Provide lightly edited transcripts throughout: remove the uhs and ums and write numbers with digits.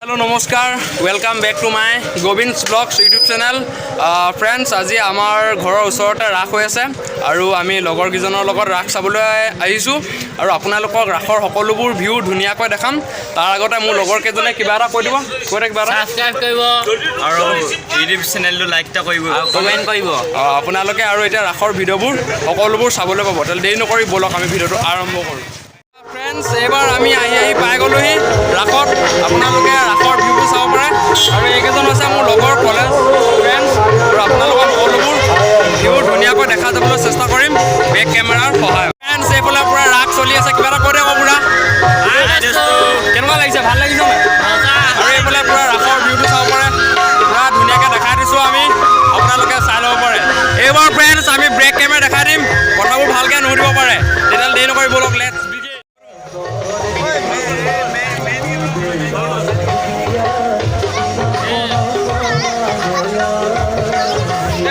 Hello, Namaskar. Welcome back to my Govind's Vlogs YouTube channel. Friends, আজি আমাৰ ঘৰৰ ওচৰতে ৰাস হৈ আছে আৰু আমি লগৰ কিজনৰ লগত ৰাস চাবলৈ আহিছো আৰু আপোনালোকক ৰাসৰ সকলোবোৰ ভিউ ধুনীয়াকৈ দেখাম। তাৰ আগতে মোৰ লগৰ কেজনে কিবা এটা কৈ দিব। সাবস্ক্ৰাইব কৰিব আৰু YouTube চেনেলটো লাইক টা কৰিব আৰু কমেন্ট কৰিব। আপোনালোকে আৰু এতিয়া ৰাসৰ ভিডিঅ'বোৰ সকলোবোৰ চাবলৈ পাব। তেল দেৰি নকৰি বলক আমি ভিডিঅ'টো আৰম্ভ কৰোঁ। ফ্ৰেণ্ডছ, এইবাৰ আমি আহি পাই গ'লোহি ৰাসত। আপোনালোকে ৰাসৰ ভিউবোৰ চাব পাৰে আৰু এইকেইজন হৈছে মোৰ লগৰ কলেজ ফ্ৰেণ্ডছ আৰু আপোনালোকৰ সকলোবোৰ ভিউ ধুনীয়াকৈ দেখা যাবলৈ চেষ্টা কৰিম বেক কেমেৰাৰ সহায়ত। ফ্ৰেণ্ডছ, এইফালে পূৰা ৰাস চলি আছে। কিবা এটা কৈ দিয়ক পূৰা কেনেকুৱা লাগিছে? ভাল লাগিছে নাই? আৰু এইফালে পূৰা ৰাসৰ ভিউটো চাব পাৰে, পূৰা ধুনীয়াকৈ দেখাই দিছোঁ আমি, আপোনালোকে চাই ল'ব পাৰে। এইবাৰ ফ্ৰেণ্ডছ আমি ব্ৰেক কেমেৰা দেখাই দিম, কথাবোৰ ভালকৈ নুসুধিব পাৰে। তেতিয়াহ'লে দেৰি নকৰি বলক লেটছ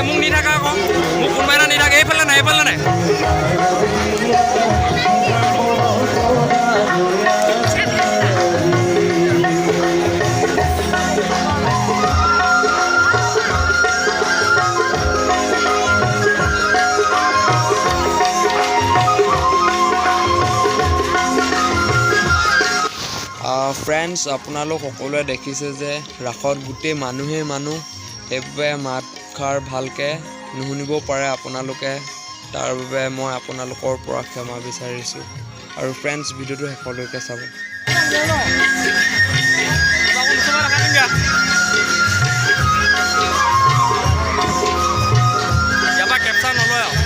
মোক নি থাকা আকৌ, মোক কোনোবাই এটা নি থাকে। এইফালে নাই, এইফালে নাই। ফ্ৰেণ্ডছ, আপোনালোক সকলোৱে দেখিছে যে ৰাসত গোটেই মানুহে মানুহ, সেইবাবে মাত খাৰ ভালকৈ নুশুনিব পাৰে আপোনালোকে। তাৰ বাবে মই আপোনালোকৰ পৰা ক্ষমা বিচাৰিছোঁ আৰু ফ্ৰেণ্ডছ ভিডিঅ'টো শেষলৈকে চাব। ইয়াৰ পৰা কেপচাৰ নলয় আৰু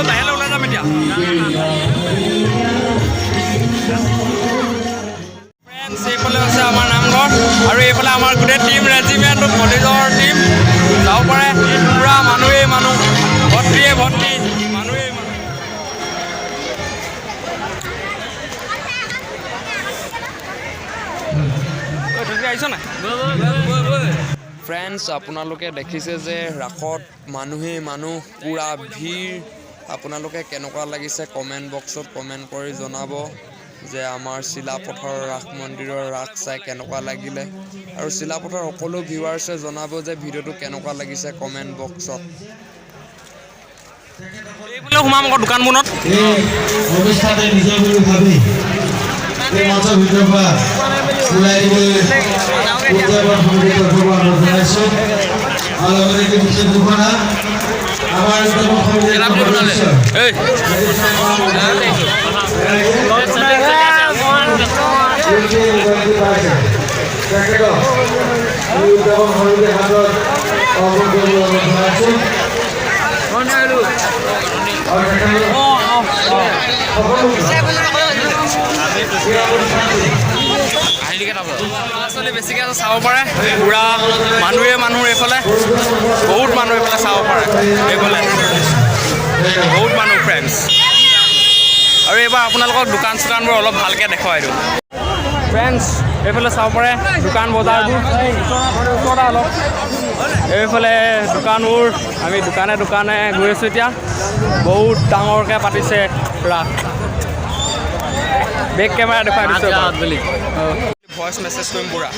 বাহিৰলৈ ওলাই যাম এতিয়া। ফ্ৰেণ্ডছ, এইফালে আছে আমাৰ নামঘৰ আৰু এইফালে আমাৰ গোটেই টিম ৰেজিমেণ্ট কলেজৰ টিম যাব পাৰে। পূৰা মানুহেই মানুহ, ভৰ্তিয়ে ভৰ্তি, মানুহেই মানুহ। আহিছ নাই? ফ্ৰেণ্ডছ, আপোনালোকে দেখিছে যে ৰাসত মানুহেই মানুহ, পূৰা ভিৰ। আপোনালোকে কেনেকুৱা লাগিছে কমেণ্ট বক্সত কমেণ্ট কৰি জনাব যে আমাৰ চিলাপথাৰৰ ৰাস মন্দিৰৰ ৰাস চাই কেনেকুৱা লাগিলে আৰু চিলাপথাৰৰ সকলো ভিউৱাৰ্ছে জনাব যে ভিডিঅ'টো কেনেকুৱা লাগিছে কমেণ্ট বক্সত। এইফালে সোমাম আকৌ দোকানবোৰত। ল'ৰা-ছোৱালী বেছিকৈ আছে, চাব পাৰে। পূৰা মানুহে মানুহ, এইফালে বহুত মানুহ, এইফালে চাব পাৰে। এইফালে বহুত মানুহ ফ্ৰেণ্ডছ। আৰু এইবাৰ আপোনালোকক দোকান চোকানবোৰ অলপ ভালকৈ দেখুৱাই দিওঁ ফ্ৰেণ্ডছ। এইফালে চাব পাৰে দোকান বজাৰবোৰ ওচৰতে অলপ। এইফালে দোকানবোৰ আমি দোকানে দোকানে গৈ আছোঁ এতিয়া। বহুত ডাঙৰকৈ পাতিছে ৰাস। বেক কেমেৰা দেখুৱাই দিছোঁ বুলি ভইচ মেছেজ কৰিম পূৰা।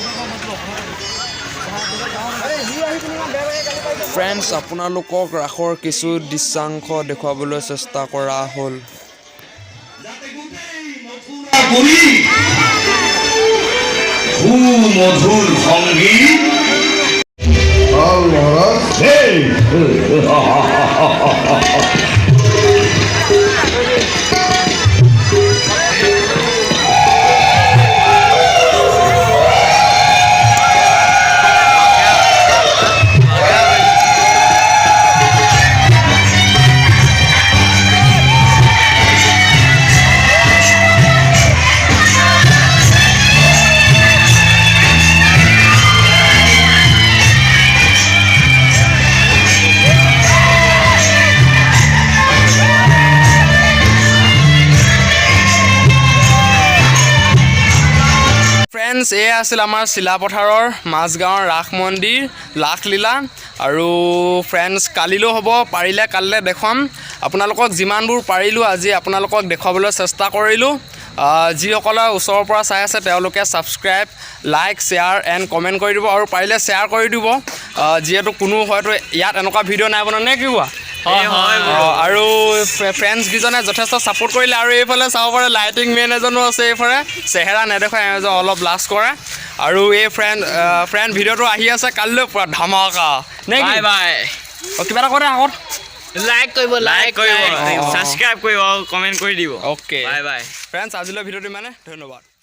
ফ্ৰেণ্ডছ, আপোনালোকক ৰাসৰ কিছু দৃশ্যাংশ দেখুৱাবলৈ চেষ্টা কৰা হ'ল। মধুৰ সঙ্গীত ফ্ৰেণ্ডছ এয়া আছিল আমাৰ চিলাপথাৰৰ মাজগাঁৱৰ ৰাস মন্দিৰ ৰাসলীলা আৰু ফ্ৰেণ্ডছ কালিলৈও হ'ব পাৰিলে কালিলৈ দেখুৱাম আপোনালোকক যিমানবোৰ পাৰিলোঁ আজি আপোনালোকক দেখুৱাবলৈ চেষ্টা কৰিলোঁ যিসকলে ওচৰৰ পৰা চাই আছে তেওঁলোকে subscribe like share and comment কৰি দিব আৰু পাৰিলে শ্বেয়াৰ কৰি দিব যিহেতু কোনো হয়তো ইয়াত এনেকুৱা ভিডিঅ' নাই বনোৱা নে কি কোৱা আৰু ফ্ৰেণ্ডছকেইজনে যথেষ্ট ছাপোৰ্ট কৰিলে আৰু এইফালে চাব পাৰে লাইটিং মেন এজনো আছে এইফালে চেহেৰা নেদেখাই এজন অলপ লাজ কৰে আৰু এই ফ্ৰেণ্ড ভিডিঅ'টো আহি আছে কালিলৈ পুৰা ধামাকা নে বাই বাই কিবা এটা কৰে আগত লাইক কৰিব ছাবস্ক্ৰাইব কৰিব আৰু কমেণ্ট কৰি দিব অ'কে বাই বাই ফ্ৰেণ্ডছ আজিলৈ ভিডিঅ'টো ইমানে ধন্যবাদ